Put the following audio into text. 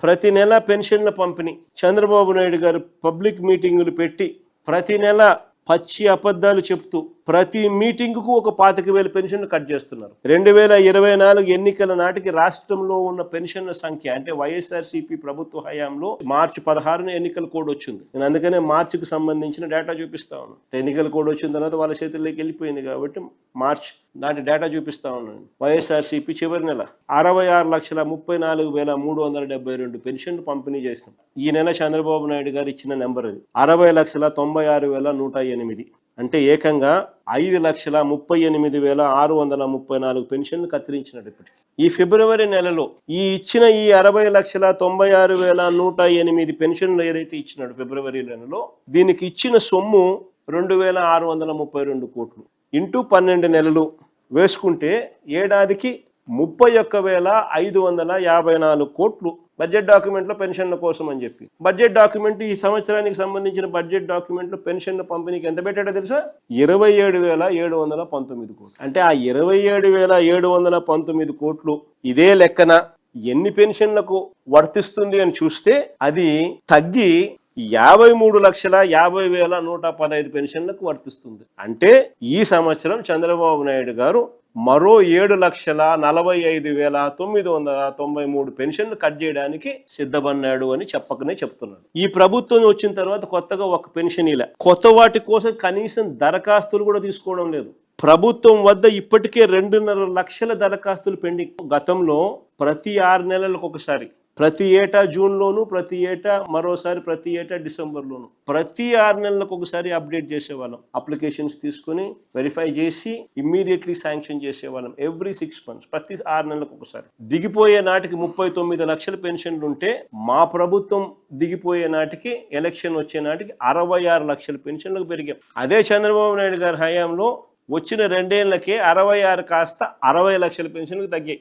ప్రతి నెల పెన్షన్ల పంపిణీ. చంద్రబాబు నాయుడు గారు పబ్లిక్ మీటింగులు పెట్టి ప్రతి నెల పచ్చి అబద్ధాలు చెప్తూ ప్రతి మీటింగుకు ఒక 25,000 పెన్షన్లు కట్ చేస్తున్నారు. 2024 ఎన్నికల నాటికి రాష్ట్రంలో ఉన్న పెన్షన్ల సంఖ్య, అంటే వైఎస్ఆర్సీపీ ప్రభుత్వ హయాంలో మార్చి 16న ఎన్నికల కోడ్ వచ్చింది. నేను అందుకనే మార్చికి సంబంధించిన డేటా చూపిస్తా ఉన్నాను. ఎన్నికల కోడ్ వచ్చిన తర్వాత వాళ్ళ చేతుల్లోకి వెళ్ళిపోయింది కాబట్టి మార్చ్ నాటి డేటా చూపిస్తా ఉన్నాను. వైఎస్ఆర్సీపీ చివరి నెల 66,34,372 పెన్షన్లు పంపిణీ చేస్తాం. ఈ నెల చంద్రబాబు నాయుడు గారు ఇచ్చిన నెంబర్ అది 60,96,108. అంటే ఏకంగా 5,38,634 పెన్షన్లు కత్తిరించినట్టు ఇప్పటికి. ఈ ఫిబ్రవరి నెలలో ఈ ఇచ్చిన ఈ 60,96,108 పెన్షన్లు ఏదైతే ఇచ్చినాడు ఫిబ్రవరి నెలలో, దీనికి ఇచ్చిన సొమ్ము 2,632 కోట్లు. ఇంటూ 12 నెలలు వేసుకుంటే ఏడాదికి 31,554 కోట్లు బడ్జెట్ డాక్యుమెంట్లో పెన్షన్ల కోసం అని చెప్పి. బడ్జెట్ డాక్యుమెంట్ ఈ సంవత్సరానికి సంబంధించిన బడ్జెట్ డాక్యుమెంట్లో పెన్షన్ల పంపిణీకి ఎంత పెట్టాడో తెలుసా? 27,719 కోట్లు. అంటే ఆ 27,719 కోట్లు ఇదే లెక్కన ఎన్ని పెన్షన్లకు వర్తిస్తుంది అని చూస్తే అది తగ్గి 53,50,115 పెన్షన్లకు వర్తిస్తుంది. అంటే ఈ సంవత్సరం చంద్రబాబు నాయుడు గారు మరో 7,45,993 పెన్షన్లు కట్ చేయడానికి సిద్ధమన్నాడు అని చెప్పకనే చెప్తున్నాడు. ఈ ప్రభుత్వం వచ్చిన తర్వాత కొత్తగా ఒక పెన్షన్ ఇలా కొత్త వాటి కోసం కనీసం దరఖాస్తులు కూడా తీసుకోవడం లేదు. ప్రభుత్వం వద్ద ఇప్పటికే 2.5 లక్షల దరఖాస్తులు పెండింగ్. గతంలో ప్రతి 6 నెలలకు ఒకసారి, ప్రతి ఏటా జూన్లోను, ప్రతి ఏటా మరోసారి, ప్రతి ఏటా డిసెంబర్లోను, ప్రతి 6 నెలలకు ఒకసారి అప్డేట్ చేసేవాళ్ళం. అప్లికేషన్స్ తీసుకుని వెరిఫై చేసి ఇమ్మీడియట్లీ శాంక్షన్ చేసేవాళ్ళం. ఎవ్రీ 6 months, ప్రతి 6 నెలలకు ఒకసారి. దిగిపోయే నాటికి 39 లక్షల పెన్షన్లు ఉంటే మా ప్రభుత్వం దిగిపోయే నాటికి, ఎలక్షన్ వచ్చే నాటికి 66 లక్షల పెన్షన్లకు పెరిగాం. అదే చంద్రబాబు నాయుడు గారి హయాంలో వచ్చిన 2 ఏళ్లకే 66 కాస్త 60 లక్షల పెన్షన్లకు తగ్గాయి.